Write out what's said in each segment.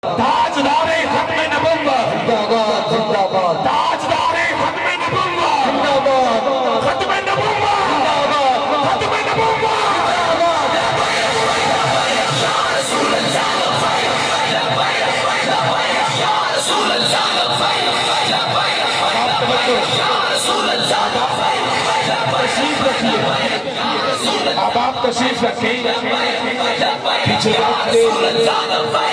تاجدار ختم نبوت زندہ باد تاجدار ختم نبوت زندہ باد ختم نبوت ختم نبوت تشریف رکھیے اب آپ تشریف رکھیں پیچھے رکھ دے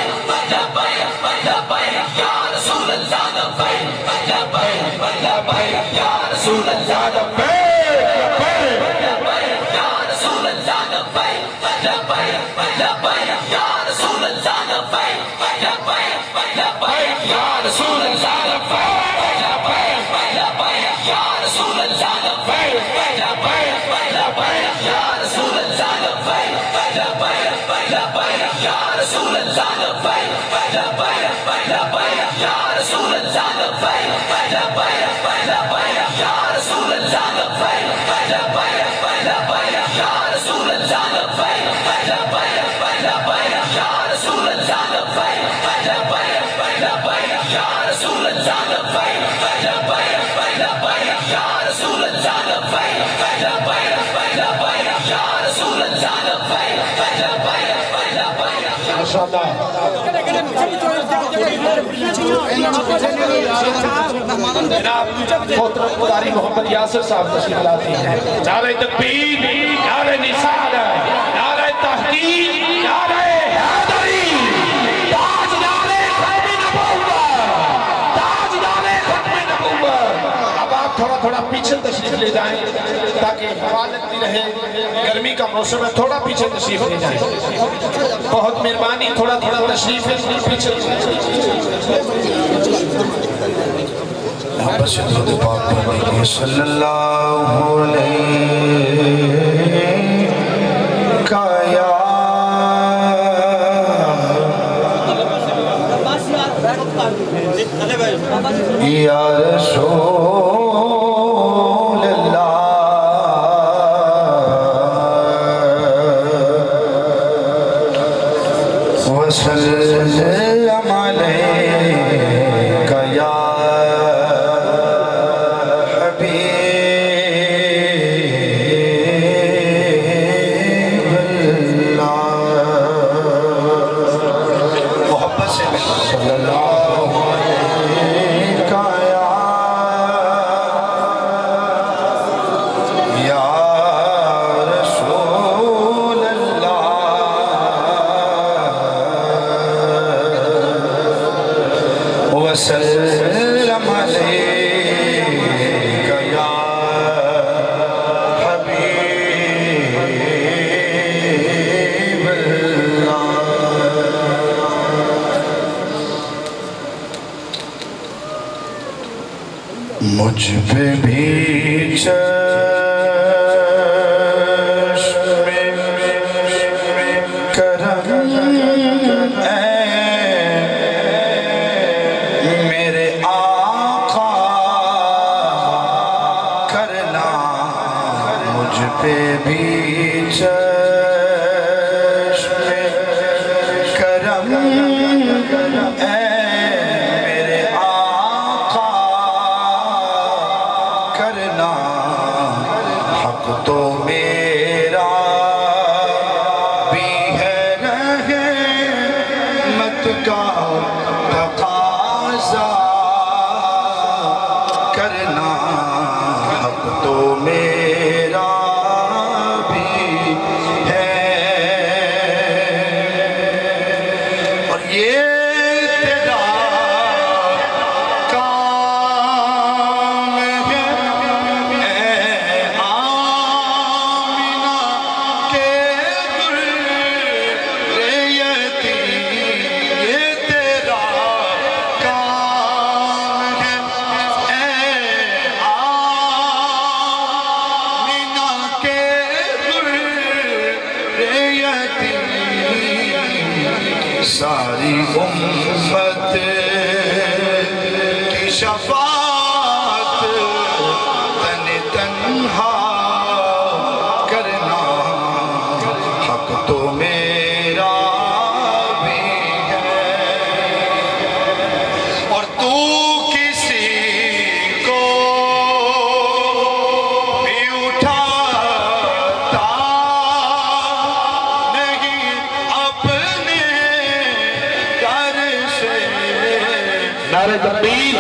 جناب محترم قاری محمد یاسر صاحب تشریف لاتے ہیں نعرہ تکبیر نعرہ نصرت نعرہ تحقیق نعرہ حیدری تاجدار ختم نبوت تاجدار ختم نبوت اب آپ تھوڑا تھوڑا پیچھے تشریف لے جائیں تاکہ حفاظت بھی رہے گرمی کا موسم ہے تھوڑا پیچھے تشریف لے جائیں بہت مہربانی تھوڑا تھوڑا تشریف پیچھے بس درود پاک پڑھیں صلی اللہ علیہ یا یا رسول اللہ وسلم علیک یا وسلم علیک یا حبیب اللہ مجھ پہ بھی چشم کرم پہ بھی چشم کرم اے میرے آقا کرنا حق تو میرا بھی ہے رحمت کا تقاضا کرنا حق تو میرا ساری امت کی شفاعت تن تنہا کرنا حق تو میرا بھی ہے نعرہ تکبیر،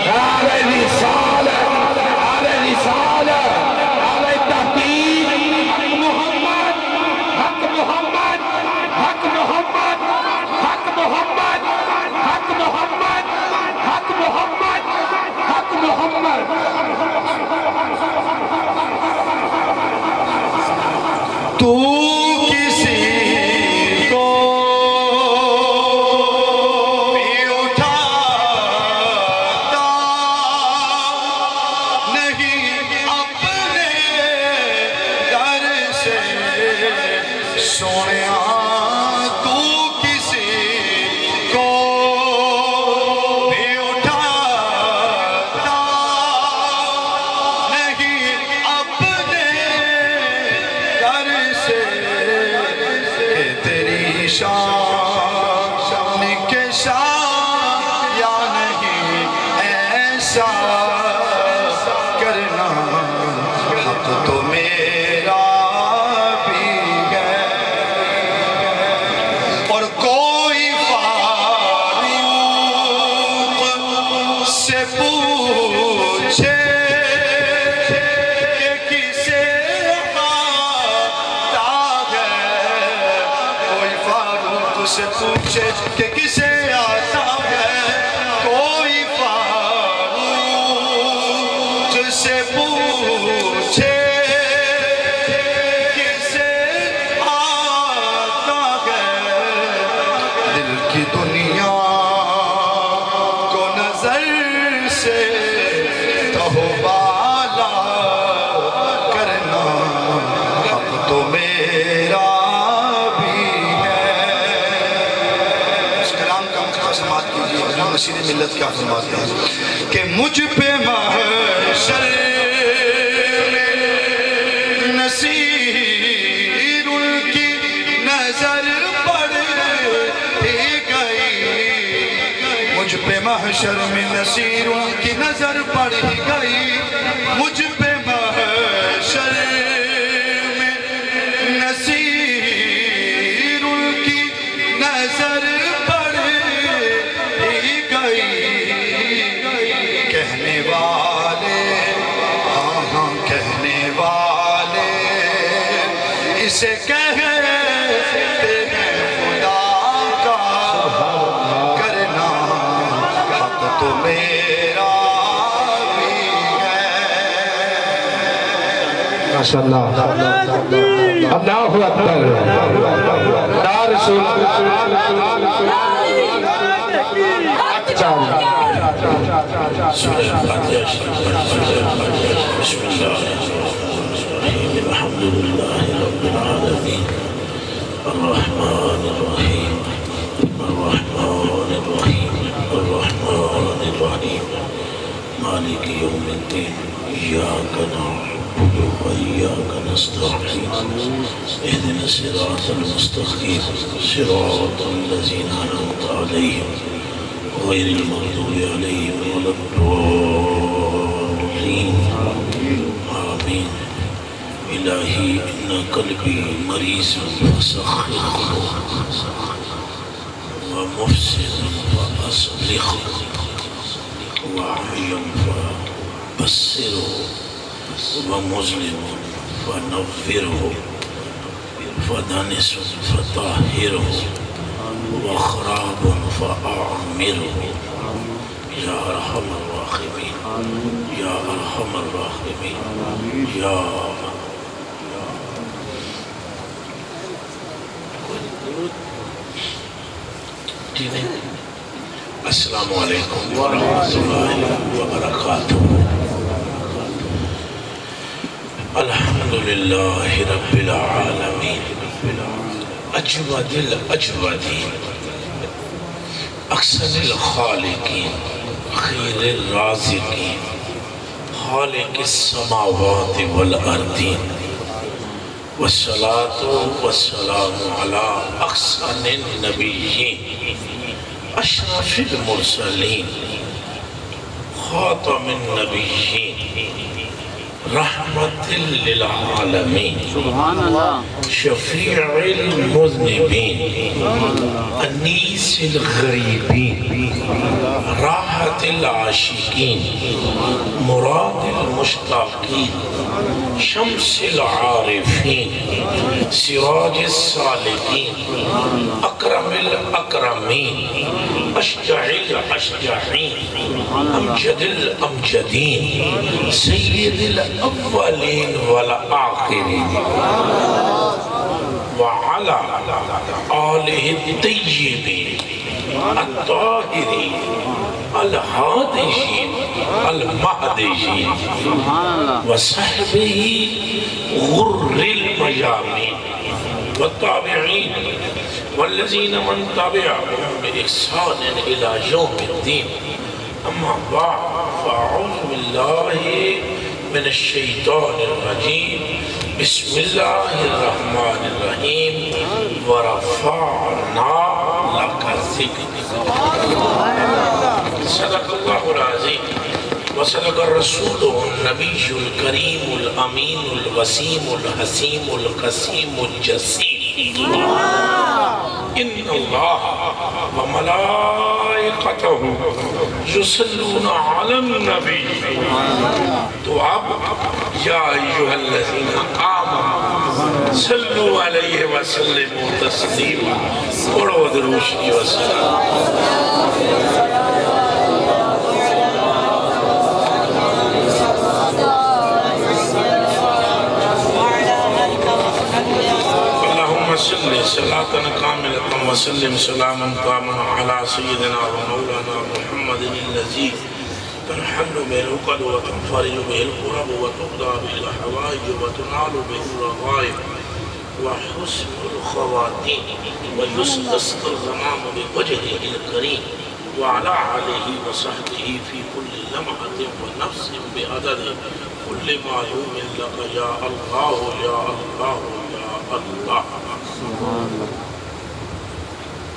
نعرہ رسالت، نعرہ رسالت، نعرہ تحقیق، حق محمد، حق محمد، حق محمد، حق محمد، حق محمد، حق محمد، حق محمد۔ تو کسی کو بھی اٹھاتا نہیں اپنے در سے سونیا، تو کسی کو بھی اٹھاتا نہیں اپنے در سے، کہ تیری شان کے شان یا نہیں ایسا کرنا، حق تو میرا بھی ہے۔ اور کوئی فاروق سے پوچھے کہ کسے آتا ہے، کوئی فاروق سے پوچھے کہ کسے آتا ہے، کوئی فاروق سے پوچھے کسے آتا ہے، دل کی دنیا کو نظر سے کہو بالا کرنا، حق تو میرا بھی ہے۔ اس کلام کا مقتبس سماعت کیجئے، حضرت مسیح ملت کیا فرماتے ہیں کہ مجھ پہ محشر میں نصیر کی نظر پڑ ہی گئی، مجھ پہ محشر میں نصیر کی نظر پڑ ہی گئی، مجھ پہ محشر میں نصیر کی نظر پڑ ہی گئی، کہنے والے ہاں ہاں کہنے والے اسے کہتے ہیں خدا کا کرنا، حق تو میرا بھی ہے۔ ماشاءاللہ، اللہ اکبر، یا رسول اچھا بسم اللہ الحمد للہ رب العالمین الرحمن الرحیم الرحمن الرحیم الرحمن الرحیم مالک یوم الدین ایاک نعبد و ایاک نستعین اهدنا الصراط المستقیم صراط الذین انعمت علیہم غیر المغضوب علیہم ولا الضالین آمین۔ الہی ان قلبی مریض فسخر ومفسد فاصلح وعمي فبصره ومظلم فنوره ودنس فطهره وخراب فأعمره يا أرحم الراحمين يا أرحم الراحمين يا السلام علیکم ورحمۃ اللہ وبرکاتہ۔ الحمدللہ رب العالمین اجود الاجودین اکثر الخالقین خیر الرازقین خالق السماوات والارضین والصلاة والسلام على احسن النبیین اشرف المرسلین خاتم النبیین رحمت للعالمین سبحان اللہ شفیع المذنبین انیس الغریبین راحت العاشقین مراد المشتاقین شمس العارفین سراج السالکین اکرم الاکرمین اشجع الاشجعین امجد الامجدین سید الاولین والآخرین وعلى آلہ الطیبین الطاہرین الحادثین المہدثین وصحبہ غر الميامين والتابعين والذين من تبعهم بإحسان إلى يوم الدين أما بعد فأعوذ بالله من الشيطان الرجيم بسم الله الرحمن الرحيم ورفعنا لك ذكرك صدق الله العظيم وصدق الرسول النبي الكريم الأمين الوسيم الحسيم القسيم الجسيم إن الله وملائكته يصلون على النبي يا أيها الذين آمنوا صلوا عليه وسلموا تسليما قولوا دروشي وسلام صلی صلاة کاملة وسلم سلاما تاما على سيدنا ومولانا محمد الذي تنحل به العقد وتنفرج به الكرب وتقضى به الحوائج وتنال به الرغائب وحسن الخواتيم ويستسقى الغمام بوجهه الكريم وعلى آله وصحبه في كل لمحة ونفس بعدد كل ما يؤمن لك يا الله يا الله يا الله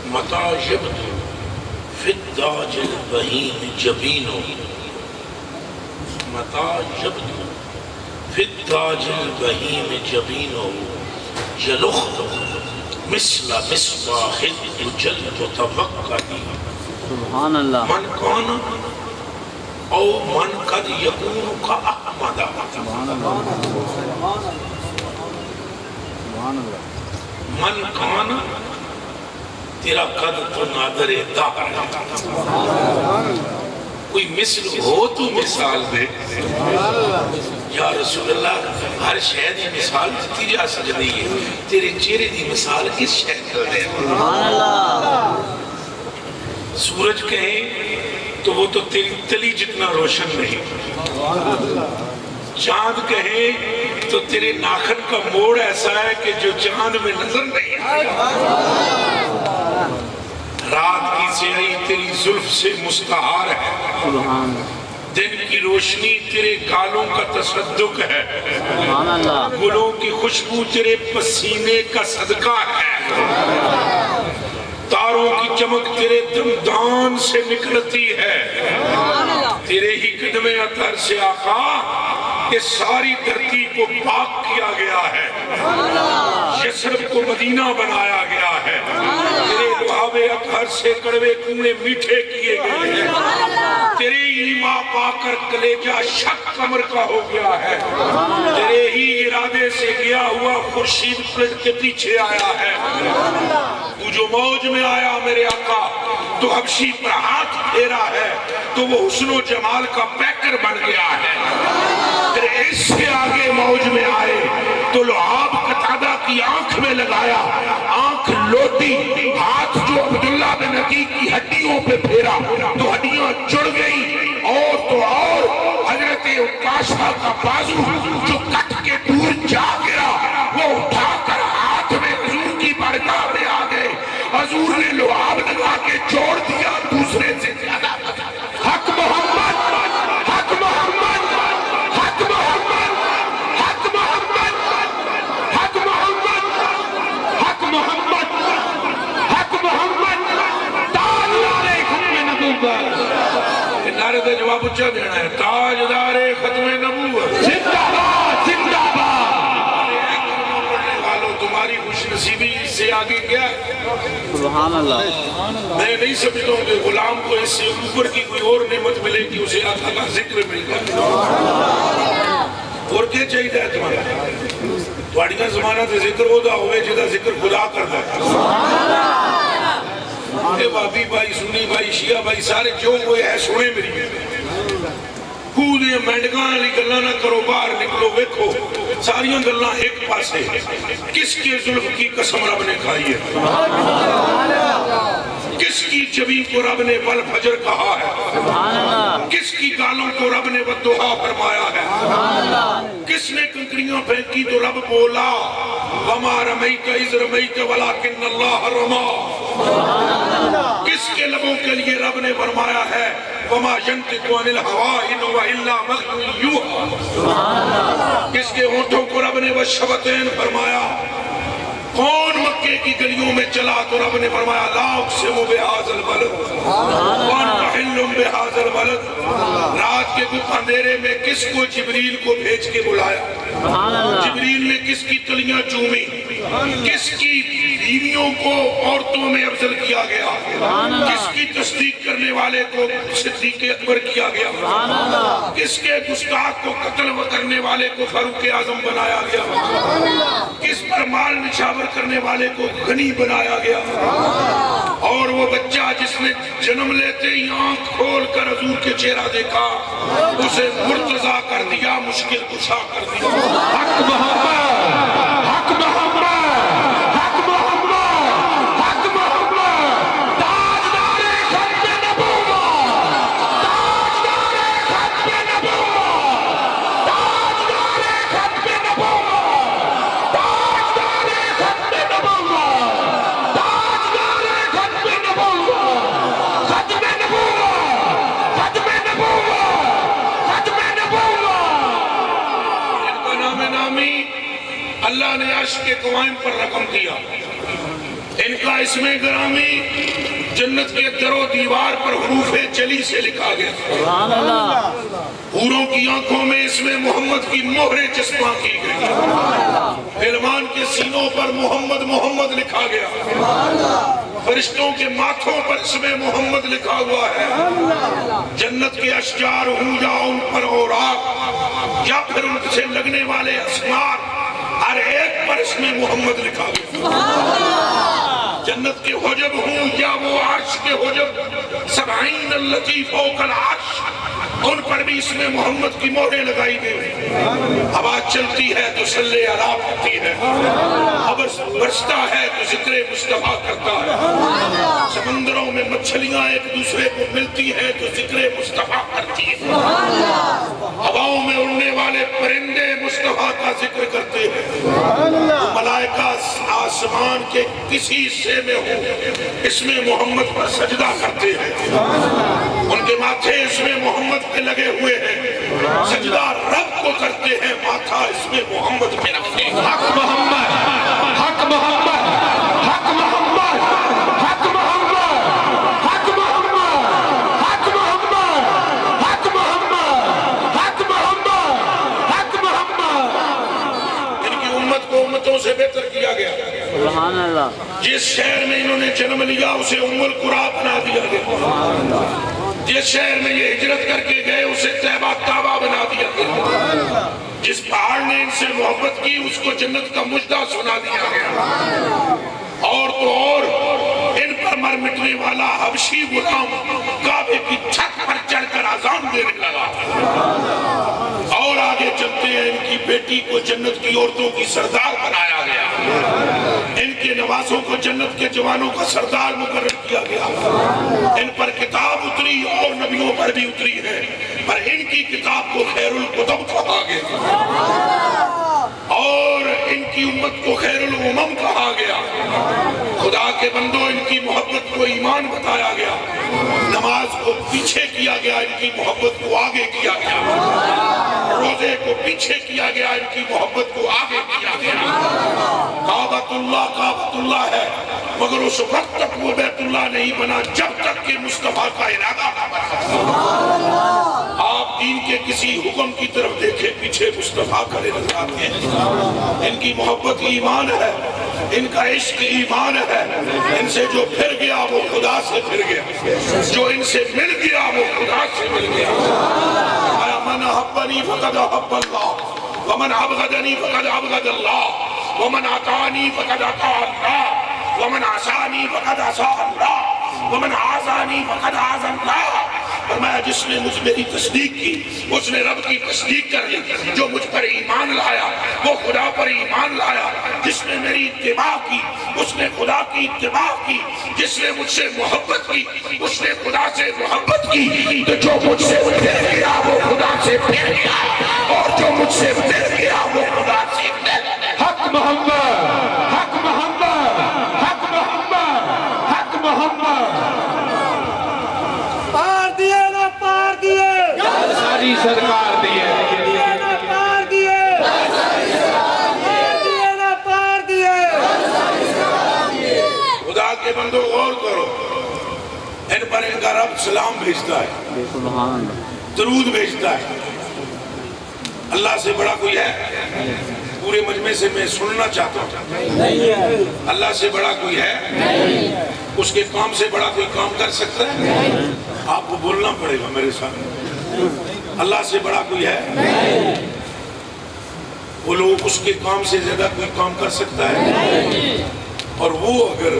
متى جبت في الداج البهيم جبينه متى جبت في الداج البهيم جبينه جلخت مثل مصباح الجلد توقعي سبحان اللہ من كان او من قد يكون كأحمد من کان تیرا قد تو نادر دار کوئی مثل ہو تو مثال دے یا رسول اللہ ہر شہد کی مثال دیتی جا سکتی ہے تیرے چہرے دی مثال کس شہد کر دے سورج کہیں تو وہ تو تیری تلی جتنا روشن نہیں چاند کہیں تو تیرے ناخن کا موڑ ایسا ہے کہ جو چاند میں نظر نہیں آئے رات کی سیاہی تیری زلف سے مستعار ہے دن کی روشنی تیرے گالوں کا تصدق ہے گلوں کی خوشبو تیرے پسینے کا صدقہ ہے تاروں کی چمک تیرے دمدان سے نکلتی ہے تیرے ہی قدم اطہر سے آقا اس ساری دھرتی کو پاک کیا گیا ہے یثرب کو مدینہ بنایا گیا ہے تیرے لعاب اطہر سے کڑوے کنویں میٹھے کیے گئے ہیں تیرے ایما پا کر کلیجہ شک کمر کا ہو گیا ہے تیرے ہی ارادے سے گیا ہوا خورشید پلٹ کے پیچھے آیا ہے تو جو موج میں آیا میرے آقا تو حبشی پر ہاتھ پھیرا ہے تو وہ حسن و جمال کا پیکر بن گیا ہے پھر اس سے آگے موج میں آئے تو لعاب قتادہ کی آنکھ میں لگایا آنکھ لوٹی ہاتھ جو عبداللہ بن عقیق کی ہڈیوں پہ پھیرا تو ہڈیاں جڑ گئی اور تو اور حضرت عکاشہ کا بازو جو کٹ کے دور جا گیا وہ اٹھا کر ہاتھ میں حضور کی بارگاہ میں آ گئے حضور نے لعاب لگا کے چھوڑ دیا دوسرے سے زیادہ حق محمد حق محمد حق محمد حق محمد حق محمد حق محمد حق محمد تاجدار ختم نبوت نعرے کا جواب اچھا دینا ہے تاجدار ختم نبوت زندہ آگے کیا ہے؟ سبحان اللہ میں نہیں سمجھتا ہوں کہ غلام کو اس سے اوپر کی کوئی اور نعمت ملے کہ اسے آقا کا ذکر مل جائے۔ اور کیا چاہیے ہے تمہارا؟ تھوڑیاں زمانہ تے ذکر ہوتا ہوئے جدا ذکر خدا کرتا ہے۔ اے وابی بھائی، سنی بھائی، شیعہ بھائی، سارے جو کوئی ہے سنے میری کودے مینڈگاں علی گلہ نہ کرو، باہر نکلو ویکھو ساریاں گلہ ایک پاسے کس کے ظلم کی قسم رب نے کھائی ہے؟ کس کی جبین کو رب نے والفجر کہا ہے؟ کس کی گالوں کو رب نے والضحیٰ فرمایا ہے؟ کس نے کنکریاں پھینکی تو رب بولا وَمَا رَمَيْتَ إِذْ رَمَيْتَ وَلَكِنَّ اللَّهَ رَمَى؟ کس کے لبوں کے لیے رب نے فرمایا ہے وَمَا يَنْطِقُ عَنِ الْهَوَىٰ إِنْ هُوَ إِلَّا وَحْيٌ يُوحَىٰ؟ کس کے ہونٹوں کو رب نے وَالشَّفَتَيْنِ فرمایا؟ کون مکے کی گلیوں میں چلا تو رب نے فرمایا لا اقسم بهذا البلد وانت حل بهذا البلد؟ رات کے کچھ اندھیرے میں کس کو جبریل کو بھیج کے بلایا؟ جبریل نے کس کی تلیاں چومی؟ کس کی بیویوں کو عورتوں میں افضل کیا گیا؟ کس کی تصدیق کرنے والے کو صدیق اکبر کیا گیا؟ کس کے گستاخ کو قتل کرنے والے کو فاروق اعظم بنایا گیا؟ کس پر مال نچھاور کرنے والے کو غنی بنایا گیا؟ اور وہ بچہ جس نے جنم لیتے ہی آنکھ کھول کر حضور کے چہرہ دیکھا اسے مرتضی کر دیا، مشکل کشا کر دیا۔ حق محمد، حق محمد، حق محمد، حق محمد، تاجدار ختم نبوت، تاجدار ختم نبوت، تاجدار ختم نبوت، تاجدار ختم نبوت، تاجدار ختم نبوت، ختم نبوت، ختم نبوت، ختم نبوت۔ ان کا نام نامی اللہ نے عرش کے قوائم پر رقم دیا، ان کا اسم گرامی جنت کے در و دیوار پر حروف جلی سے لکھا گیا۔ حوروں کی آنکھوں میں اسم محمد کی مہریں چسپاں کی گئی، غلمان کے سینوں پر محمد محمد لکھا گیا، فرشتوں کے ماتھوں پر اسم محمد لکھا ہوا ہے۔ جنت کے اشجار ہوں یا ان پر اوراق یا پھر ان سے لگنے والے اسمار، ہر ایک پر اسم محمد لکھا گیا۔ جنت کے حجب ہوں یا وہ عرش کے حجب، سبعین اللتی فوق العرش، ان پر بھی اسم محمد کی مہریں لگائی گئی۔ ہوا چلتی ہے تو صلی علی پڑتی ہے، برستا ہے تو ذکر مصطفیٰ کرتا ہے، سمندروں میں مچھلیاں ایک دوسرے کو ملتی ہیں تو ذکر مصطفیٰ کرتی ہے، ہواؤں میں اڑنے والے پرندے مصطفیٰ کا ذکر کرتے ہیں، ملائکہ آسمان کے کسی حصے میں ہو اسم محمد پر سجدہ کرتے ہیں، ان کے ماتھے اسم محمد پہ لگے ہوئے ہیں، سجدہ رب کو کرتے ہیں، ماتھا اسم محمد پہ رکھتے ہیں۔ حق محمد، حق محمد، حق محمد، حق محمد، حق محمد، حق محمد، حق محمد، حق محمد، حق محمد۔ ان کی امت کو امتوں سے بہتر کیا گیا، سبحان اللہ جس شہر میں انہوں نے جنم لیا اسے ام القریٰ بنا دیا گیا، جس شہر میں یہ ہجرت کر کے گئے اسے طیبہ کعبہ بنا دیا گیا، جس پہاڑ نے ان سے محبت کی اس کو جنت کا مجدہ سنا دیا گیا، اور تو اور ان پر مر مٹنے والا حبشی غلام کعبے کی چھت پر چڑھ کر اذان دینے لگا۔ اور آگے چلتے ہیں ان کی بیٹی کو جنت کی عورتوں کی سردار بنایا گیا، ان کے نوازوں کو جنت کے جوانوں کا سردار مقرر کیا گیا، ان پر کتاب اتری اور نبیوں پر بھی اتری ہے، پر ان کی کتاب کو خیر الکتب کہا گیا اور ان کی امت کو خیر الامم کہا گیا۔ خدا کے بندوں ان کی محبت کو ایمان بتایا گیا، نماز کو پیچھے کیا گیا، ان کی محبت کو آگے کیا گیا، روزے کو پیچھے کیا گیا، ان کی محبت کو آگے کیا گیا۔ کعبۃ اللہ ہے مگر اس وقت تک وہ بیت اللہ نہیں بنا جب تک کہ مصطفیٰ کا ارادہ نہ بنا۔ آپ دین کے کسی حکم کی طرف دیکھے پیچھے مصطفیٰ کھڑے نظر آتے ہیں. ان کی محبت ایمان ہے, ان کا عشق ایمان ہے. ان سے جو پھر گیا وہ خدا سے پھر گیا, جو ان سے مل گیا وہ خدا سے مل گیا. من احبنی فقد احب اللہ ومن ابغضنی فقد ابغض اللہ ومن اطاعنی فقد اطاع اللہ ومن عصانی فقد عصا اللہ ومن عاصانی فقد عاص اللہ. فرمایا جس نے مجھ میری تصدیق کی اس نے رب کی تصدیق کر لی. جو مجھ پر ایمان لایا وہ خدا پر ایمان لایا. جس نے میری اتباع کی اس نے خدا کی اتباع کی. جس نے مجھ سے محبت کی اس نے خدا سے محبت کی. تو جو مجھ سے پھر گیا وہ خدا سے پھر گیا, اور جو مجھ سے پھر گیا وہ خدا سے پھر گیا. حق محمد, حق محمد, حق محمد, حق محمد. پار دیے نا پار دیے, ساری سرکار دیے, نا پار دیے, پار دیے نا پار دیے. خدا کے بندو غور کرو, ان پر ان کا رب سلام بھیجتا ہے, سبحان اللہ. درود بھیجتا ہے. اللہ سے بڑا کوئی ہے؟ پورے مجمع سے میں سننا چاہتا ہوں. اللہ سے بڑا کوئی ہے؟ اس کے کام سے بڑا کوئی کام کر سکتا ہے؟ آپ کو بولنا پڑے گا میرے سامنے. اللہ سے بڑا کوئی ہے؟ وہ لوگ اس کے کام سے زیادہ کوئی کام کر سکتا ہے؟ اور وہ اگر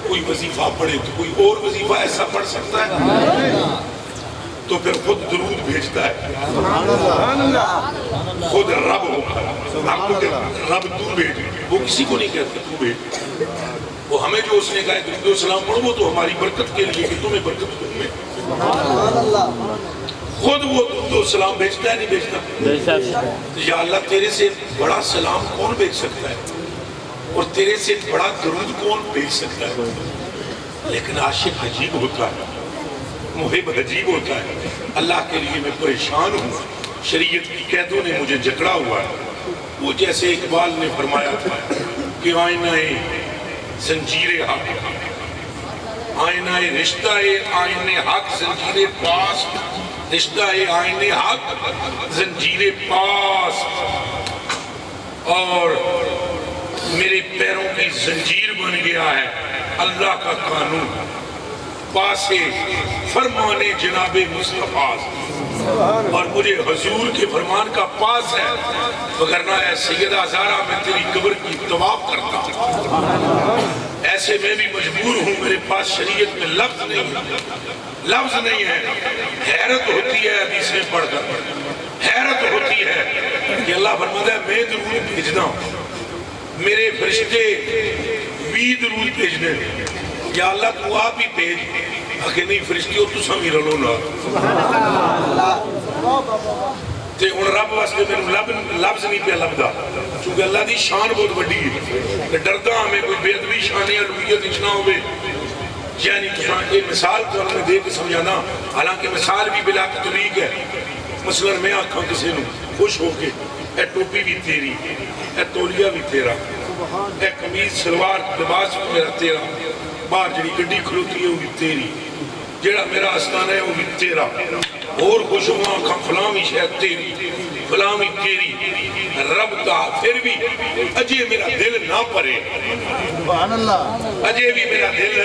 کوئی وظیفہ پڑھے تو کوئی اور وظیفہ ایسا پڑھ سکتا ہے؟ تو پھر خود درود بھیجتا ہے. خود رب ہوتا ہے. آپ کو کہ رب تو بھیج, وہ کسی کو نہیں کہتے تو بھیج. وہ ہمیں جو اس نے کہا کہ درود و سلام پڑھو وہ تو ہماری برکت کے لیے کہ تمہیں برکت تمہیں. خود وہ درود و سلام بھیجتا ہے نہیں بھیجتا؟ یا اللہ تیرے سے بڑا سلام کون بھیج سکتا ہے, اور تیرے سے بڑا درود کون بھیج سکتا ہے؟ لیکن عاشق عجیب ہوتا ہے, محب عجیب ہوتا ہے. اللہ کے لیے میں پریشان ہوں, شریعت کی قیدوں نے مجھے جکڑا ہوا ہے. وہ جیسے اقبال نے فرمایا تھا کہ آئینہ زنجیر حق, آئینہ رشتہ آئین حق زنجیر پاس, رشتہ آئین حق زنجیر پاس. اور میرے پیروں کی زنجیر بن گیا ہے اللہ کا قانون, پاسے فرمانے جناب مصطفیٰ, اور مجھے حضور کے فرمان کا پاس ہے. وگرنہ اے سیدہ زہرا میں تیری قبر کی طواف کرتا ہوں. ایسے میں بھی مجبور ہوں, میرے پاس شریعت میں لفظ نہیں ہے. حیرت ہوتی ہے حدیثیں پڑھ کر, حیرت ہوتی ہے کہ اللہ فرماتا ہے میں درود بھیجنا ہوں, میرے فرشتے بھی درود بھیجنے. یا اللہ تو آپ ہی بھیج, کہ نہیں فرشتیوں تو سمی رلو نا. تے ان رب واسطے میں لفظ نہیں پہ لبدا, چونکہ اللہ دی شان بہت بڑی ہے. کہ ڈردہ ہمیں کوئی بے ادبی شانی علویت اچھنا ہوئے. یعنی یہ مثال تو ہمیں دے کے سمجھانا, حالانکہ مثال بھی بلا تطبیق ہے. مثلا میں آنکھاں کسی نو خوش ہو کے اے ٹوپی بھی تیری, اے تولیہ بھی تیرا, اے قمیض سلوار لباس بھی میرا تیرا, باہر جڑی گڈی کھلوتی ہے وہ بھی تیری, جڑا میرا آستان ہے وہ بھی تیرا, اور خوش ہوا آنکھاں فلاں بھی شاید تیری, فلاں بھی تیری. رب کا پھر بھی اجے میرا دل نہ پرے, اجے بھی میرا دل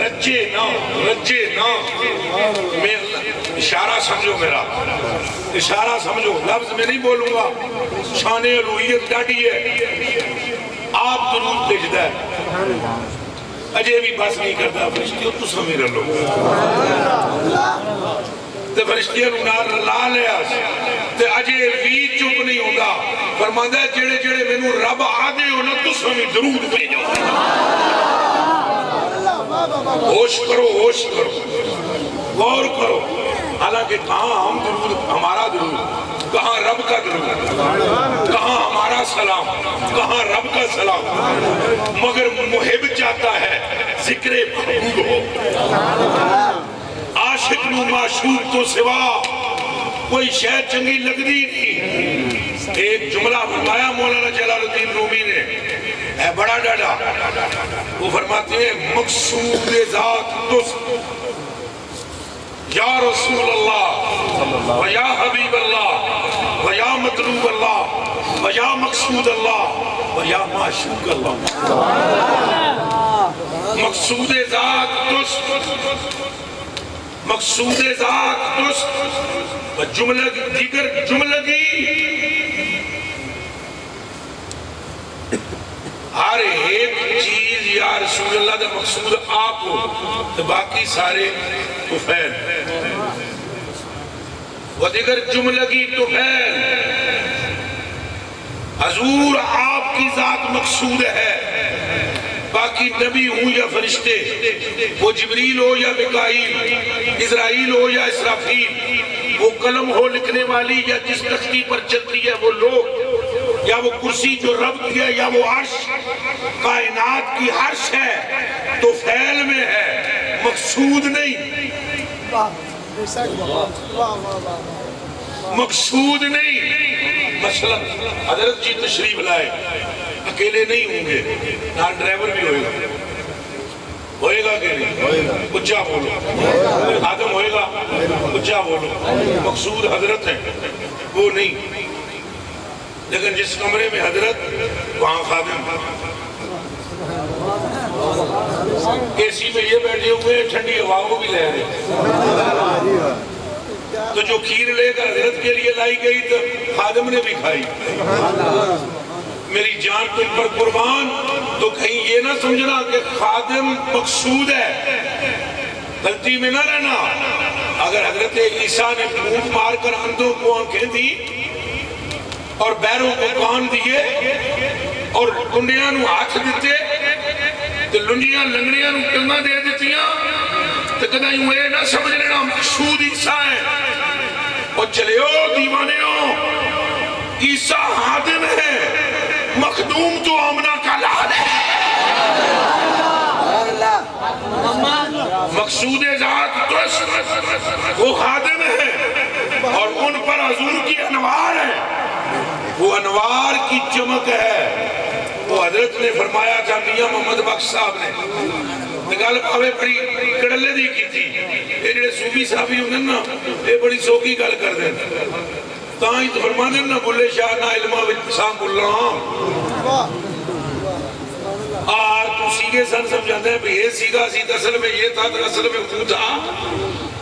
رجے نہ. میں اشارہ سمجھو, میرا اشارہ سمجھو, لفظ میں نہیں بولوں گا. شان الوہیت ڈاڑی ہے, آپ درود بھیجدا ہے, اجے بھی بس نہیں کرتا. فرشتیوں تو سمی رلو, تے فرشتیاں نو نال رلا لیا, تے اجے بھی چپ نہیں ہوگا. فرماندا ہے جڑے جڑے مینوں رب آدے ہو نا تو سمی درود بھیجو. ہوش کرو, ہوش کرو, غور کرو. حالانکہ کہاں ہم درود, ہمارا درود, کہاں رب کا درود, کہاں ہمارا سلام, کہاں رب کا سلام. مگر محب چاہتا ہے ذکر محبوب ہو. عاشق نو معشوق تو سوا کوئی شے چنگی لگدی نہیں. ایک جملہ فرمایا مولانا جلال الدین رومی نے, ہے بڑا ڈاڈا. وہ فرماتے ہیں مقصود ذات تس یا رسول اللہ ویا حبیب اللہ ویا مطلوب اللہ ویا مقصود اللہ ویا معشوق اللہ مقصود ذات درست مقصود ذات درست دیگر جملگی ہر ایک چیز یا رسول اللہ دا مقصود آپ ہو تو باقی سارے طفیل و دیگر جملگی طفیل حضور آپ کی ذات مقصود ہے باقی نبی ہوں یا فرشتے وہ جبریل ہو یا میکائیل اسرائیل ہو یا اسرافیل وہ قلم ہو لکھنے والی یا جس تختی پر چلتی ہے وہ لوگ یا وہ کرسی جو رب کی ہے یا وہ عرش کائنات کی عرش ہے تو فعل میں ہے مقصود نہیں مقصود نہیں مثلا حضرت جی تشریف لائے اکیلے نہیں ہوں گے نال ڈرائیور بھی ہوئے گا کہ نہیں اچھا بولو خادم ہوئے گا اچھا بولو مقصود حضرت ہے وہ نہیں لیکن جس کمرے میں حضرت وہاں خادم اے سی میں یہ بیٹھے ہوئے ٹھنڈی ہواؤں کو بھی لے رہے تو جو کھیر لے کر حضرت کے لیے لائی گئی تو خادم نے بھی کھائی میری جان تم پر قربان تو کہیں یہ نہ سمجھنا کہ خادم مقصود ہے غلطی میں نہ رہنا اگر حضرت عیسیٰ نے پھونک مار کر اندھوں کو آنکھیں دی اور بیروں کو کان دیے اور لنڈیاں نو ہاتھ دیتے تو لنڈیاں لنگڑیاں نو کلمہ دے دیتیاں تو کدھا یوں اے نہ سمجھ لینا مقصود عیسیٰ ہے اور چلے ہو دیوانیوں عیسیٰ خادم ہے مخدوم تو آمنہ کا لال ہے مقصود ذات درست وہ خادم ہے اور ان پر حضور کی انوار ہے وہ انوار کی چمک ہے وہ حضرت نے فرمایا تھا میاں محمد بخش صاحب نے گل پاوے بڑی کڑلے دی کی تھی یہ جڑے صوفی صاحبی ہوں نا یہ بڑی سوکی گل کر دیں تاں ہی تو فرمانے نا بلے شاہ نا علمہ وچسام اللہ تو سیگے سن سمجھاتے ہیں کہ یہ سیگا سی اصل میں یہ تھا تو اصل میں وہ تھا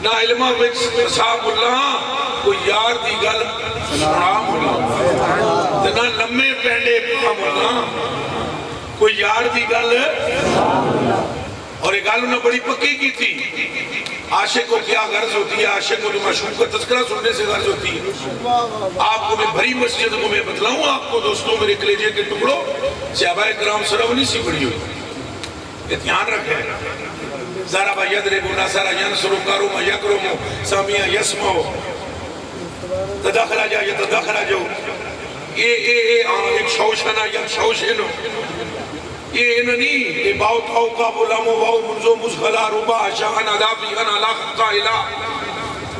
نا علمہ وچسام اللہ کوئی یار دی گل سنام اللہ نا لمے پہلے پام اللہ کوئی یار دی گل اور ایک گل انہوں نے بڑی پکی کی تھی عاشق کو کیا غرض ہوتی ہے عاشق کو تو معشوق کا تذکرہ سننے سے غرض ہوتی ہے آپ کو میں بھری مسجد کو میں بتلاؤں آپ کو دوستوں میرے کلیجے کے ٹکڑوں صحابہ کرام سرونی سی بڑی ہوئی یہ دھیان رکھیں ضربہ یدربو نصر ینصر کرم یکرم سامع یسمع تدخل جا یا تدخل جو ایک شوشنا یا شوشنو یہ انہی یہ باؤ تاؤ کا بولامو باؤ منزو مزغلا ربا شاہن عدابی ان علا خطا الہ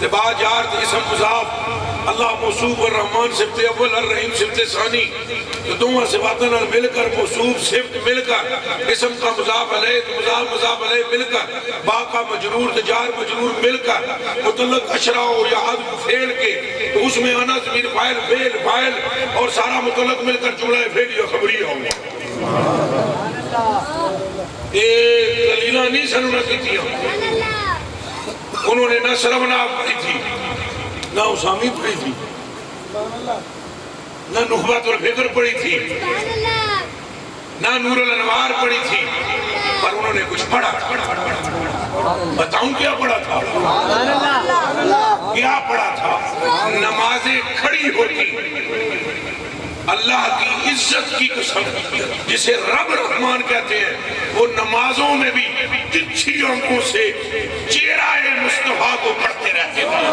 تبا جارت اسم مضاف اللہ موصوف الرحمن صفت اول الرحیم صفت ثانی تو دونوں صفاتن مل کر موصوف صفت مل کر اسم کا مضاف علیہ تو مضاف علیہ مل کر با کا مجرور تجار مجرور مل کر مطلق اشرا ہو یا عدب فیل کے تو اس میں انا زمین فائل فائل اور سارا مطلق مل کر جملہ فیل یا خبری ہوگا یہ دلیلہ نہیں سنونا کی تھی انہوں نے نہ سرمنا پڑھی تھی نہ اسامی پڑھی تھی نہ نخبت الفکر پڑھی تھی نہ نور الانوار پڑھی تھی پر انہوں نے کچھ پڑھا بتاؤں کیا پڑھا تھا کیا پڑھا تھا نمازیں کھڑی ہوتی اللہ کی عزت کی قسم جسے رب رحمان کہتے ہیں وہ نمازوں میں بھی تچھی آنکھوں سے چہرہ مصطفیٰ کو پڑھتے رہتے ہیں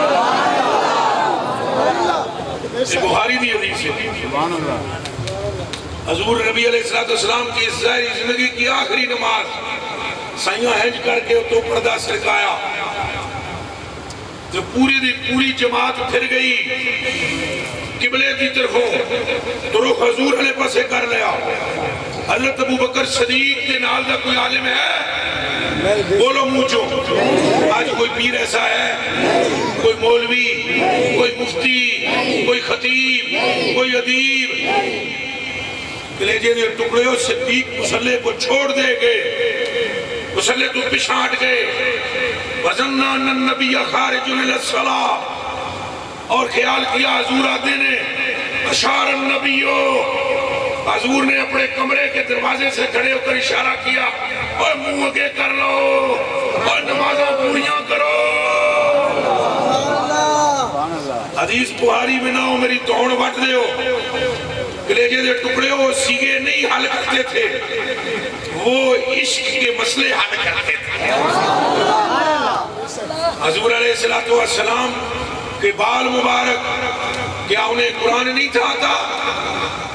یہ بخاری دی حدیث ہے حضور نبی علیہ السلام کی ظاہری زندگی کی آخری نماز سائیاں ہنج کر کے تو پردہ سرکایا تو پوری جماعت پھر گئی قبلے کی طرفوں تو رخ حضور علیہ پسے کر لیا حضرت ابو بکر صدیق کے نال دا کوئی عالم ہے؟ بولو مونچو. آج کوئی پیر ایسا ہے، کوئی مولوی، کوئی مفتی، کوئی خطیب، کوئی ادیب کلیجے دے ٹکڑے ہو صدیق مسلح کو چھوڑ دے گئے، مسلح تو پچھاٹ گئے. وَظَنَّا أَنَّ النَّبِيَّ خَارِجٌ إِلَى الصَّلَاةِ، اور خیال کیا حضور آتے نے. اشار النبی، حضور نے اپنے کمرے کے دروازے سے کھڑے ہو کر اشارہ کیا، اور منہ اگے کر لو اور نمازوں پوریاں کرو. حدیث بخاری میں نہ ہو میری توڑ وٹ دے ہو. کلیجے دے ٹکڑے ہو سیگے نہیں حل کرتے تھے، وہ عشق کے مسئلے حل کرتے تھے. حضور علیہ السلام کے بال مبارک، کیا انہیں قرآن نہیں تھا آتا؟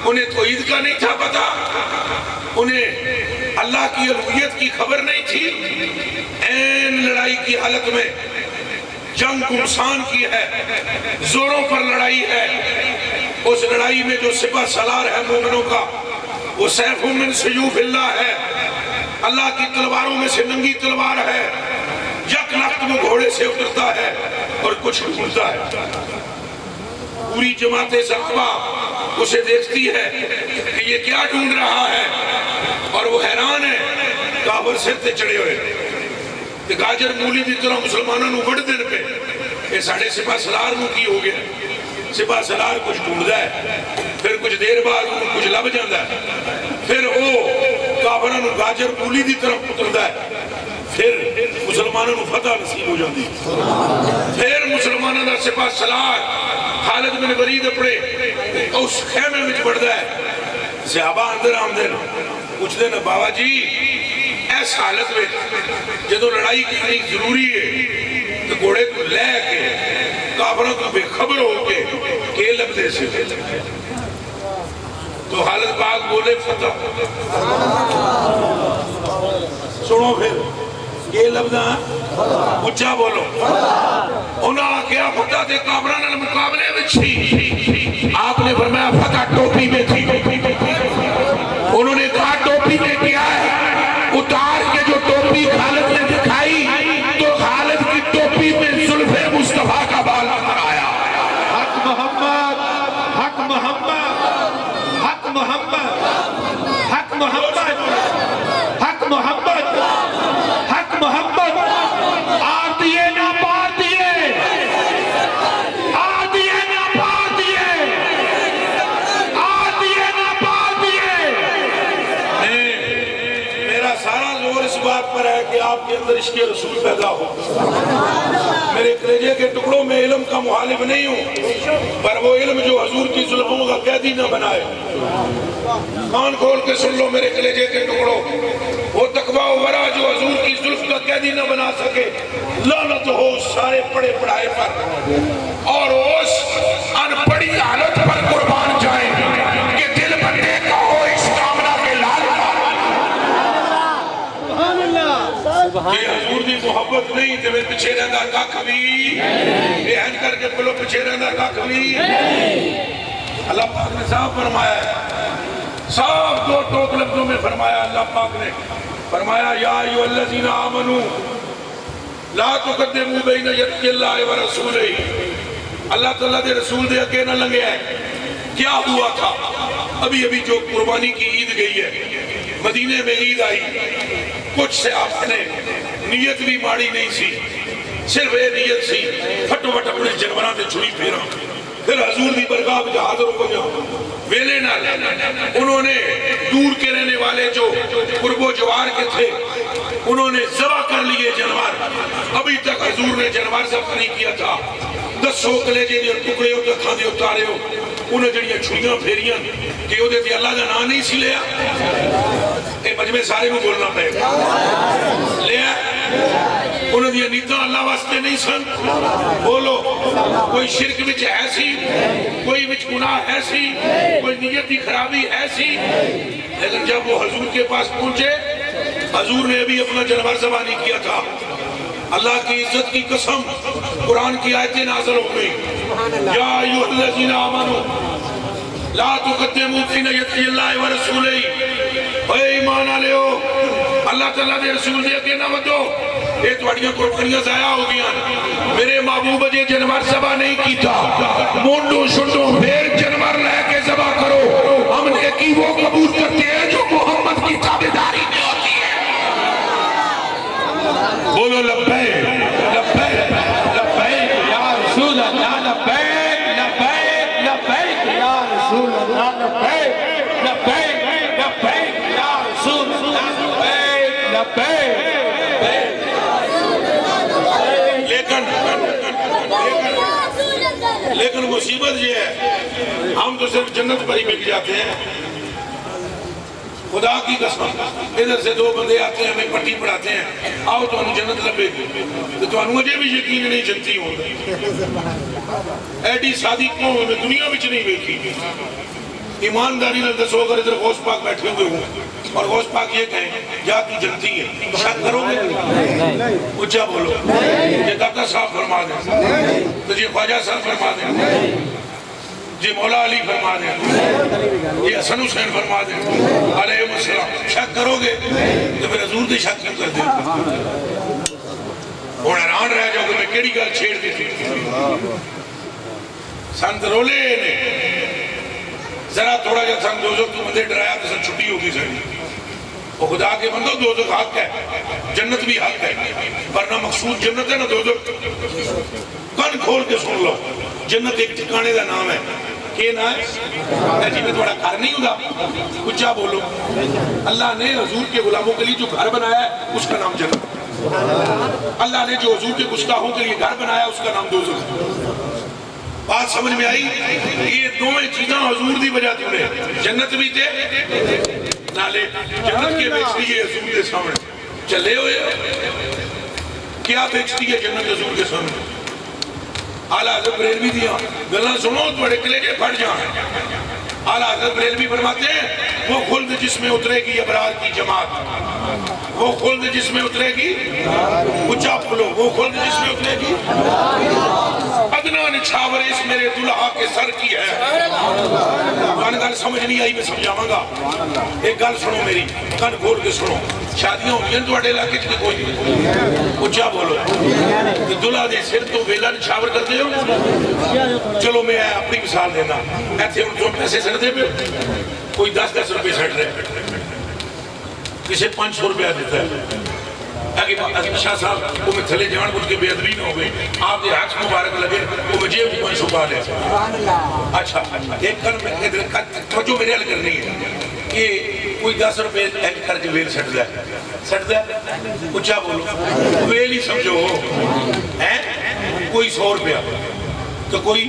انہیں توحید کا نہیں تھا پتا؟ انہیں اللہ کی الوہیت کی خبر نہیں تھی؟ این لڑائی کی حالت میں جنگ گمسان کی ہے، زوروں پر لڑائی ہے. اس لڑائی میں جو سپہ سالار ہے مومنوں کا، وہ سیف من سیوف اللہ ہے، اللہ کی تلواروں میں سے ننگی تلوار ہے. یک لخت وہ گھوڑے سے اترتا ہے اور کچھ ڈھونڈتا ہے. پوری جماعت صحابہ اسے دیکھتی ہے کہ یہ کیا ڈھونڈ رہا ہے، اور وہ حیران ہے. کافر سر تے چڑھے ہوئے کہ گاجر مولی دی طرح مسلمانوں نو وڑ دن پہ یہ ساڑھے سپہ سالار نو کی ہو گیا. سپہ سالار کچھ ڈھونڈتا ہے، پھر کچھ دیر بعد انہوں کچھ لب جاندہ ہے، پھر وہ کافروں نو گاجر مولی دی طرح اترتا ہے، پھر مسلمانوں نو فتح نصیب ہو جاندی. پھر مسلمانوں دا سپہ سالار خالد بن ولید اپنے اس خیمے میں بڑھتا ہے. صحابہ اندر آمدن پوچھتے ہیں بابا جی ایس حالت میں جدو لڑائی کرنی ضروری ہے تو گھوڑے کو لے کے کافروں کو بے خبر ہو کے کہ لبدے سے تو حالت پاک بولے فتح. سنو پھر یہ لفظ اچھا بولو. انہاں کیا فتح دے کافران مقابلے میں تھی؟ آپ نے فرمایا فتح ٹوپی میں تھی. انہوں نے کہا ٹوپی میں کیا ہے؟ اتار کے جو ٹوپی خالد نے دکھائی تو خالد کی ٹوپی میں زلف مصطفیٰ کا بال نظر آیا. حق محمد، حق محمد، حق محمد، حق محمد، حق محمد، حق محمد. آ دیے نہ پا دیے، آ دیے نہ پا دیے، آ دیے نہ پا دیے. میرا سارا زور اس بات پر ہے کہ آپ کے اندر عشق رسول پیدا ہو. میرے کلیجے کے ٹکڑوں میں علم کا مخالف نہیں ہوں، پر وہ علم جو حضور کی ظلموں کا قیدی نہ بنائے. کان کھول کے سن لو میرے کلیجے کے ٹکڑوں، وہ تقویٰ و ورع جو حضور کی ظلم کا قیدی نہ بنا سکے، لعنت ہو سارے پڑے پڑھائے پر اور اس ان پڑی حالت پر قربان جائیں کہ دل بندے کا ہو اس کامنہ کے لال کا. یہ حضور دی محبت نہیں کہ میں پچھے رہندا کاکھ بھی بہن کر کے پلو پچھے رہندا کاکھ بھی. اللہ پاک نے صاحب فرمایا ہے، صاحب دو ٹوک لفظوں میں فرمایا. اللہ پاک نے فرمایا یا ایھا الذین آمنوا لا تقدموا بین یدی اللہ ورسولہ. اللہ تعالیٰ دے رسول دے اگے نہ لنگے ہے. کیا ہوا تھا؟ ابھی جو قربانی کی عید گئی ہے، مدینے میں عید آئی، کچھ سے آپ نے نیت بھی ماڑی نہیں سی، صرف یہ نیت سی پھٹو پھٹ اپنے جنوراں تے چھری پھیرا. پھر حضور دی برگاہ میں حاضر ہو گیا ویلے نال. انہوں نے دور کے رہنے والے جو قرب و جوار کے تھے انہوں نے ذبح کر لیے جنوار. ابھی تک حضور نے جنوار ذبح نہیں کیا تھا. 10 کلیجے دے ٹکڑے ہوتے کھاندے اتارے ہو، انہیں جڑیاں چھڑیاں پھیریاں کہ وہ دیتی اللہ کا نام نہیں سی لیا. اے مجمع سارے کو بولنا پہے لیا. انہوں نے نیتاں اللہ واسطے نہیں سن. بولو کوئی شرک وچ ہے سی، کوئی وچ گناہ ہے سی، کوئی نیت کی خرابی ہے سی. لیکن جب وہ حضور کے پاس پہنچے، حضور نے ابھی اپنا جنوار ذبح نہیں کیا تھا. اللہ کی عزت کی قسم قرآن کی آیتیں نازل ہو گئی. یا ایھا الذین آمنوا لا تقدموا بین یدی اللہ ورسولہ. اے ایمان آلے ہو اللہ تعالیٰ دے رسول دے کے نہ ودو یہ توڑیاں قربانیاں ضائع ہو گیا میرے محبوب جے جنور ذبح نہیں کیتا مونڈو شنڈو پھر جنور لے کے ذبح کرو ہم نے کی وہ قبول کرتے ہیں جو محمد کی تابعداری میں ہوتی ہے بولو لبیک لبیک لبیک یا رسول اللہ لبیک لبیک لبیک یا رسول اللہ لبیک لبیک لبیک یا رسول اللہ لبیک لبیک لیکن مصیبت یہ ہے ہم تو صرف جنت پر ہی مل جاتے ہیں خدا کی قسم ادھر سے دو بندے آتے ہیں ہمیں پٹی پڑھاتے ہیں آؤ تو ہم جنت لبے گی تو انہوں مجھے بھی یقین نہیں جنتی ہوں ایڈی سادی قوم میں دنیا وچ نہیں بیٹھی ایمانداری نے دسو اگر ادھر غوث پاک بیٹھے ہوئے ہوں اور غوث پاک یہ کہیں یا تو جنتی ہے شک کرو گے اچھا بولو یہ داتا صاحب فرما دیں تو یہ خواجہ صاحب فرما دیں یہ مولا علی فرما دیں یہ حسن حسین فرما دیں علیہ السلام شک کرو گے تو پھر حضور دی شک کیوں کر دیں اور حیران رہ جاؤ کہ میں کیڑی گل چھیڑ دی تھی سنت رولے نے ذرا تھوڑا جا سنگ دوزخ تو مندے ڈرایا تو سن چھٹی ہوگی سن وہ خدا کے بندو دوزخ حق ہے جنت بھی حق ہے ورنہ مقصود جنت ہے نہ دوزخ کن کھول کے سن لو جنت ایک ٹھکانے دا نام ہے کہ نا ہے جی میں تھوڑا گھر نہیں ہوگا کچھا بولو اللہ نے حضور کے غلاموں کے لیے جو گھر بنایا ہے اس کا نام جنت اللہ نے جو حضور کے گستاخوں کے لیے گھر بنایا اس کا نام دوزخ بات سمجھ میں آئی یہ دوئے چیزاں حضور دی وجہ تھی انہیں جنت بھی تھے نالے جنت کے بیچتی ہے حضور کے سامنے چلے ہوئے کیا بیچتی ہے جنت حضور کے سامنے اعلیٰ حضرت بریلوی دیا گلہ سنو توڑے کلے کے پھٹ جائیں اعلیٰ حضرت بریلوی فرماتے ہیں وہ خلد جس میں اترے گی ابرار کی جماعت وہ خلد جس میں اترے گی اچھا پھولو وہ خلد جس میں اترے گی ادنا نچھاور اس میرے دلہا کے سر کی ہے کان گل سمجھ نہیں آئی میں سمجھاؤں گا ایک گل سنو میری کان کھول کے سنو شادیاں ہوئی ہیں تو اڈے علاقے کی کوئی نہیں اچھا بولو کہ دلہا دے سر تو ویلا نچھاور کرتے ہو چلو میں اپنی مثال دینا ایتھے ان کو پیسے سر دے پہ کوئی 10-10 روپے سٹ رہے کسے 500 روپیہ دیتا ہے اگر شاہ صاحب وہ میں تھلے جان بجھ کے بے ادبی نہ ہو گئی آپ دے ہاتھ مبارک لگے وہ میں جیب 500 پا لے اچھا ایک کن میں توجہ میرے حل کرنی ہے کہ کوئی 10 روپے ایک کر کے ویل سٹ دے اچھا بولو ویل ہی سمجھو کوئی 100 روپیہ تو کوئی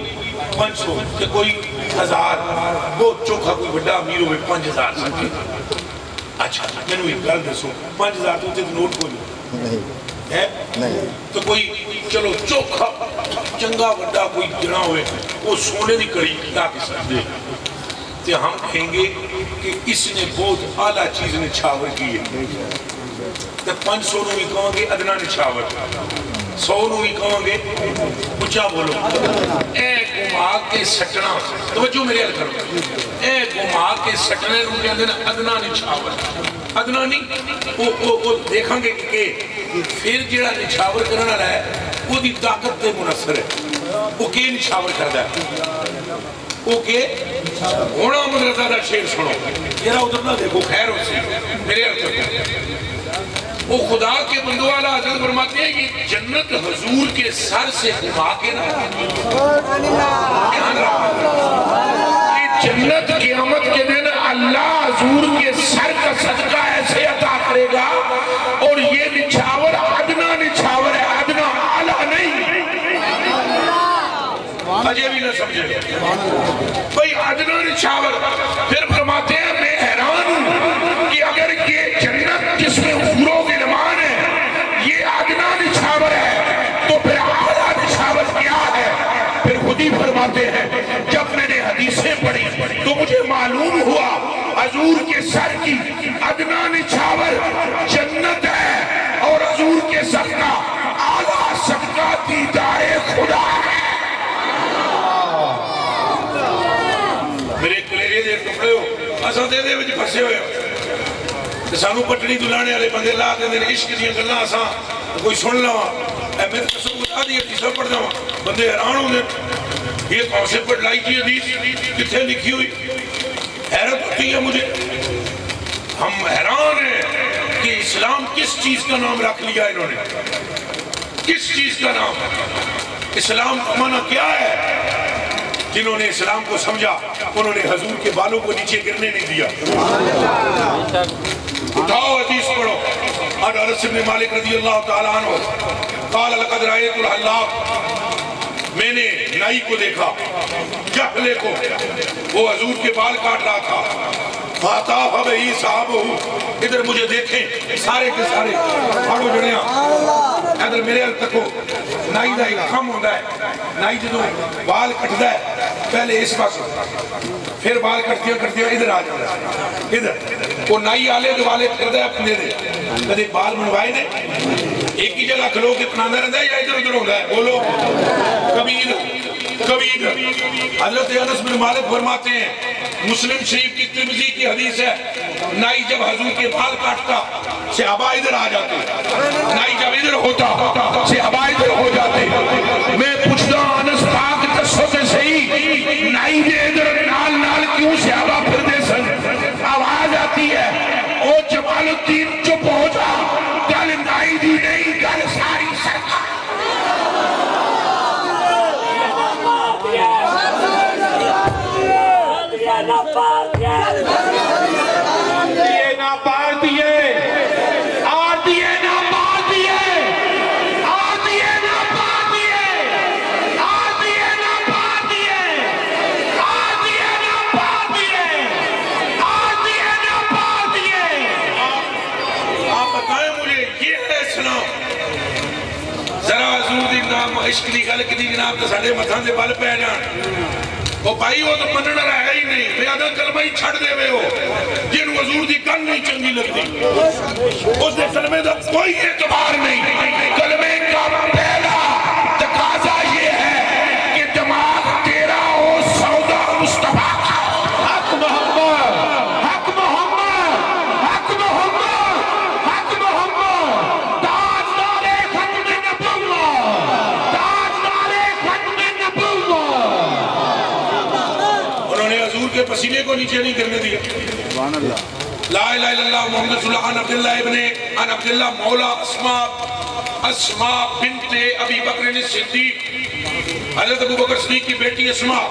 500 کہ کوئی 1000 بہت چوکھا کوئی بڑا امیر ہوئے 5000 سکے اچھا میں نے ایک گل دسو 5000 تو نوٹ کوئی نہیں تو کوئی چلو چوکھا چنگا بڑا کوئی جنا ہوئے وہ سونے دی کڑی لا کے سکھ دے تو ہم کہیں گے کہ اس نے بہت اعلیٰ چیز نے چھاور کی ہے تو 500 نو بھی کہوں گے ادنا نے چھاور 100 نو بھی کہوں گے اچھا بولو اے گما کے سٹنا توجہ میرے حل کرو اے گما کے سٹنے رو کے اندر ادنا نچھاور ادنا نہیں وہ دیکھاں گے کہ پھر جڑا نچھاور کرنا رہا ہے وہ دی طاقت تے منصر ہے وہ کہ نچھاور کر دا ہے وہ کہ ہونا مدرسہ دا شیر سنو یہ ادھر نہ دیکھو خیر ہو سی میرے حل کرو وہ خدا کے بندو والا حضرت فرماتے ہیں کہ جنت حضور کے سر سے گھما کے نہ جنت قیامت کے دن اللہ حضور کے سر کا صدقہ ایسے عطا کرے گا اور یہ نچھاور ادنا نچھاور ہے ادنا اعلیٰ نہیں اجے بھی نہ سمجھے بھئی ادنا نچھاور پھر فرماتے ہیں میں حیران ہوں کہ اگر یہ جنت جس میں حضوروں کے نمان ہے یہ ادنا نچھاور ہے تو پھر اعلیٰ نچھاور کیا ہے پھر خود ہی فرماتے ہیں جب میں نے حدیثیں پڑھی تو مجھے معلوم ہوا حضور کے سر کی ادنا نچھاور جنت ہے اور حضور کے سر کا اعلیٰ صدقہ دیدار خدا ہے میرے کلیرے دیر کپڑے ہو اسا دے دے وچ پھسے ہوئے سانو پٹڑی دلانے والے بندے لا دے عشق دیاں گلاں اساں کوئی سن لواں اے میں قسم خدا دی حدیث پڑھ جاواں بندے حیران ہوندے یہ کون سے پڑھائی کی حدیث کتنے لکھی ہوئی حیرت ہوتی ہے مجھے ہم حیران ہیں کہ اسلام کس چیز کا نام رکھ لیا انہوں نے کس چیز کا نام اسلام کا معنی کیا ہے جنہوں نے اسلام کو سمجھا انہوں نے حضور کے بالوں کو نیچے گرنے نہیں دیا اٹھاؤ حدیث پڑھو اور انس بن مالک رضی اللہ تعالیٰ عنہ قال لقد رأيت الحلاق میں نے نائی کو دیکھا جہلے کو وہ حضور کے بال کاٹ رہا تھا فاتاف بہی صحابہ ادھر مجھے دیکھیں سارے کے سارے پھاڑو جڑیاں ادھر میرے حل تک ہو نائی دا ایک کم ہوندہ ہے نائی جدو بال کٹدا ہے پہلے اس پاس پھر بال کٹتیاں ادھر آ جاتا ہے ادھر وہ نائی آلے جو والے پھردہ ہے اپنے دے کدھے بال منوائے دے ایک ہی جگہ کھلو کے پناندہ رہتا ہے یا ادھر ادھر ہوتا ہے بولو کبھی ادھر حضرت انس بن مالک فرماتے ہیں مسلم شریف کی ترمذی کی حدیث ہے نائی جب حضور کے بال کاٹتا صحابہ ادھر آ جاتے نائی جب ادھر ہوتا صحابہ ادھر ہو جاتے میں پوچھتا انس پاک دسو سے صحیح نائی دے ادھر نال نال کیوں صحابہ پھر دے سن آواز آتی ہے او جمال الدین چپ ہو جا گل نائی دی نہیں گل ساری سرکار عشق دی گل کی جناب تو ساڑھے متھاں دے بل پہ جان وہ بھائی وہ تو مننا رہا ہی نہیں بیادہ کلمہ ہی چھڑ دے ہوئے ہو جن حضور دی گل نہیں چنگی لگتی اس دے کلمے دا کوئی اعتبار نہیں کلمے کا پہلا تقاضا یہ ہے کہ دماغ تیرا ہو سودا مصطفیٰ کا حق محمد حق محمد حق محمد حق محمد تاجدار ختم نبوت کے پسینے کو نیچے نہیں کرنے دیا لا الہ الا اللہ محمد صلی اللہ عن عبداللہ مولا اسماء بنت ابی بکر صدیق حضرت ابو بکر صدیق کی بیٹی اسماء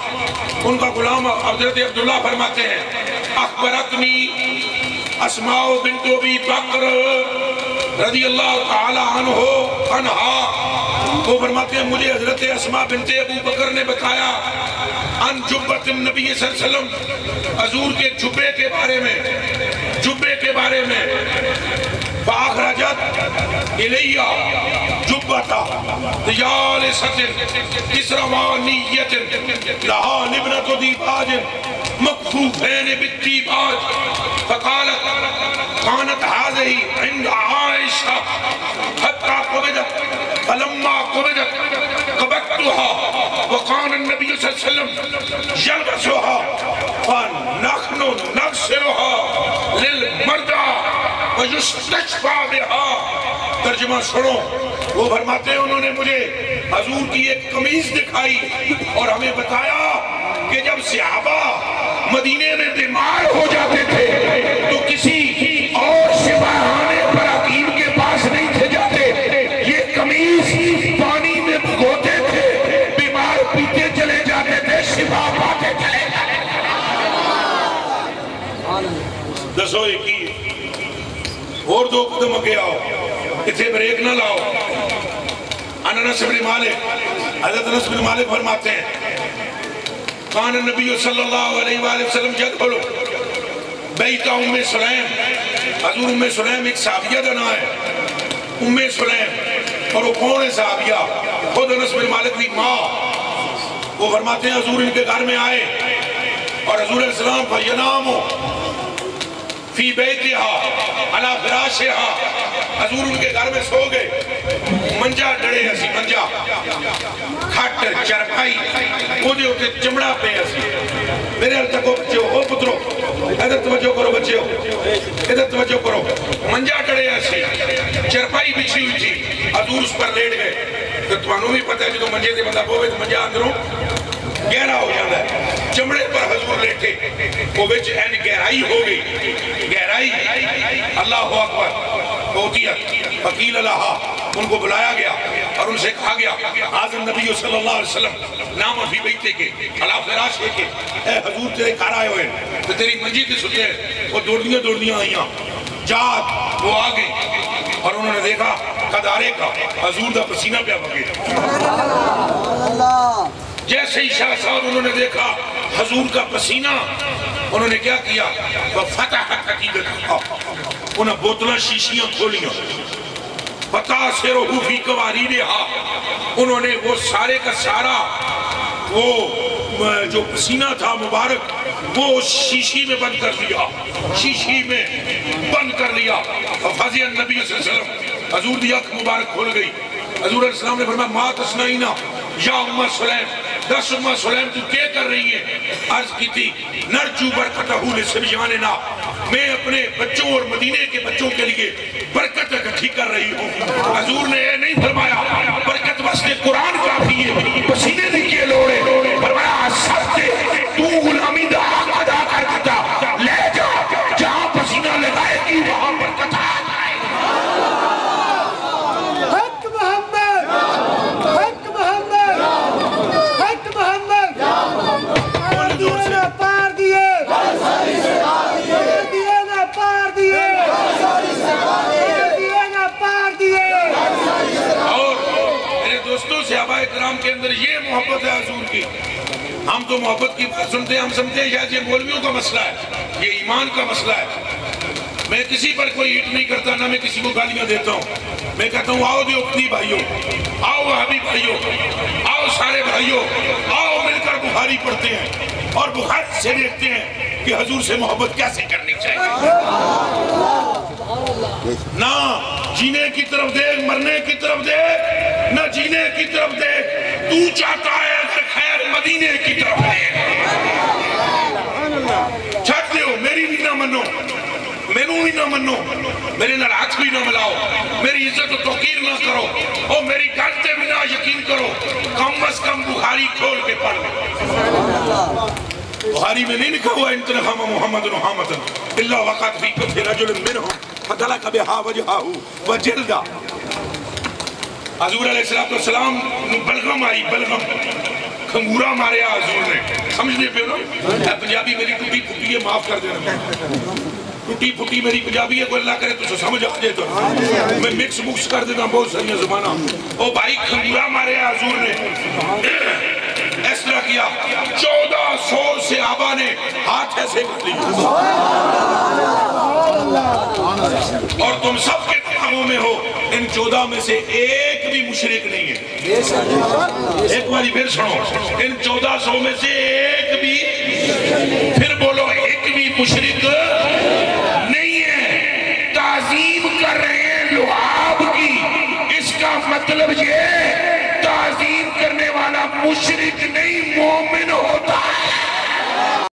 ان کا غلام حضرت عبداللہ فرماتے ہیں اخبرتنی اسماء بنت ابی بکر رضی اللہ تعالی عنہا وہ فرماتے ہیں مجھے حضرت اسماء بنت ابو بکر نے بتایا ان جبت نبی صلی اللہ علیہ وسلم حضور کے جبے کے بارے میں فاخرجت الیہ جبتا دیال ستر اسروانیت لہا لبنت دیباج مکفوفین بالدیباج فقالت كانت هذه عند عائشة حتى قبضت فلما قبضت قبضتها وكان النبي صلى الله عليه وسلم يلبسها فنحن نغسلها للمرضى ويستشفى بها ترجمہ سنو وہ فرماتے ہیں انہوں نے مجھے حضور کی ایک قمیض دکھائی اور ہمیں بتایا کہ جب صحابہ مدینے میں بیمار ہو جاتے تھے تو کسی اور شفاخانے پر حکیم کے پاس نہیں تھے جاتے یہ قمیض پانی میں بھگوتے تھے بیمار پیتے چلے جاتے تھے شفا پاتے چلے جاتے تھے دسو ایک ہی اور دو قدم اگے آؤ اتھے بریک نہ لاؤ انس بن مالک حضرت انس بن مالک فرماتے ہیں کان النبی صلی اللہ علیہ وآلہ وسلم یدخل بیت ام سلیم حضور ام سلیم ایک صحابیہ دنا ہے ام سلیم اور وہ کون ہے صحابیہ خود انس بن مالک دی ماں وہ فرماتے ہیں حضور ان کے گھر میں آئے اور حضور علیہ السلام فینامو فی بیتہا علی فراشہا حضور ان کے گھر میں سو گئے منجا ڈڑے ہسی منجا کھٹ چرپائی وہ دے ہوتے چمڑا پہ ہسی میرے حل تک ہو بچے ہو پترو ادھر توجہ کرو بچے ہو، ادھر توجہ کرو. منجا ٹڑے ایسے چرپائی بچھی ہوئی تھی، حضور اس پر لیٹ گئے. تو تمہانوں بھی پتہ ہے جو منجے سے بندہ پوے تو منجا اندروں گہرا ہو جاتا ہے. چمڑے پر حضور لیٹے، وہ بچ این گہرائی ہو گئی. گہرائی اللہ اکبر ہوتی ہے. وکیل اللہ ان کو بلایا گیا اور ان سے کہا گیا حاضر نبی صلی اللہ علیہ وسلم نام فی بیتے کے علا فراش ہے کہ اے حضور تیرے کار آئے ہوئے تو تیری منجی کے ستے ہیں. وہ دوڑیاں آئیاں جات وہ آگئی اور انہوں نے دیکھا قدارے کا حضور دا پسینہ پہ بگے. جیسے ہی شاہ صاحب انہوں نے دیکھا حضور کا پسینہ، انہوں نے کیا کیا؟ وَفَتَحَ حَقِيقَتَهَا، انہیں بوتلہ شیشیاں کھولیاں. وَتَعْصِرُهُ فِي قَوَارِيرِهَا، انہوں نے وہ سارے کا سارا وہ جو پسینہ تھا مبارک وہ شیشی میں بند کر لیا، شیشی میں بند کر لیا. فَفَزِيَ النَّبِيُّ صلی اللہ علیہ وسلم، حضور دی آنکھ مبارک کھول گئی. حضور علیہ السلام نے فرمایا ما تسنعینا یا ام سلیم، دس ام سلیم تو کیا کر رہی ہے؟ عرض کی تھی نرجو برکتہ لسبیاننا، میں اپنے بچوں اور مدینے کے بچوں کے لیے برکت اکٹھی کر رہی ہوں. حضور نے یہ نہیں فرمایا برکت واسطے قرآن کافی ہے، پسینے دیکھئے لوڑے. فرمایا سب دے تو غلامی دا حق ادا کر دیتا، لے جا جہاں پسینہ لگائے گی وہاں برکت آ جائے. حق محمد، حق محمد، حق محمد. پار دیے نا پار دیے، پار دیے نا پار دیے، پار دیے نا پار دیے. اور میرے دوستوں صحابہ کرام کے اندر یہ محبت ہے حضور کی. ہم تو محبت کی بات سنتے ہیں، ہم سمجھتے ہیں شاید یہ مولویوں کا مسئلہ ہے، یہ ایمان کا مسئلہ ہے. میں کسی پر کوئی ہٹ نہیں کرتا، نہ میں کسی کو گالیاں دیتا ہوں. میں کہتا ہوں آؤ دیوبندی بھائیوں، آؤ وہابی بھائیوں، آؤ سارے بھائیوں، آؤ مل کر بخاری پڑھتے ہیں اور بخاری سے دیکھتے ہیں کہ حضور سے محبت کیسے کرنی چاہیے. نہ جینے کی طرف دیکھ، مرنے کی طرف دیکھ، نہ جینے کی طرف دیکھ. تو چاہتا ہے کہ خیر مدینے کی طرف دیکھ. چھٹ دیو، میری بھی نہ منو، مینوں بھی نہ منو، میرے نال ہاتھ بھی نہ ملاؤ، میری عزت و توقیر نہ کرو، اور میری گالتے بھی نہ یقین کرو. کم از کم بخاری کھول کے پڑھ لو. بخاری میں نہیں لکھا ہوا انتنخم محمد محمد اللہ وقت فی کفی رجل منہم فدلک بہا وجہاہو وجلدہ. حضور علیہ السلام بلغم آئی، بلغم کھنگورا ماریا حضور نے. سمجھنے پہ نا پنجابی میری ٹوٹی پھوٹی ہے، معاف کر دینا. ٹوٹی پھوٹی میری پنجابی ہے، کوئی اللہ کرے تو سمجھ آ جائے تو میں مکس مکس کر دیتا ہوں بہت ساری زمانہ. او بھائی کھنگورا ماریا حضور نے، اس طرح کیا 1400 صحابہ نے ہاتھ ایسے کر لی. اور تم سب کے دماغوں میں ہو ان 14 میں سے ایک بھی مشرک نہیں ہے. ایک باری پھر سنو، ان 1400 میں سے ایک بھی، پھر بولو ایک بھی مشرک نہیں ہے. تعظیم کر رہے ہیں لعاب کی، اس کا مطلب یہ تعظیم کرنے والا مشرک نہیں مومن ہوتا ہے.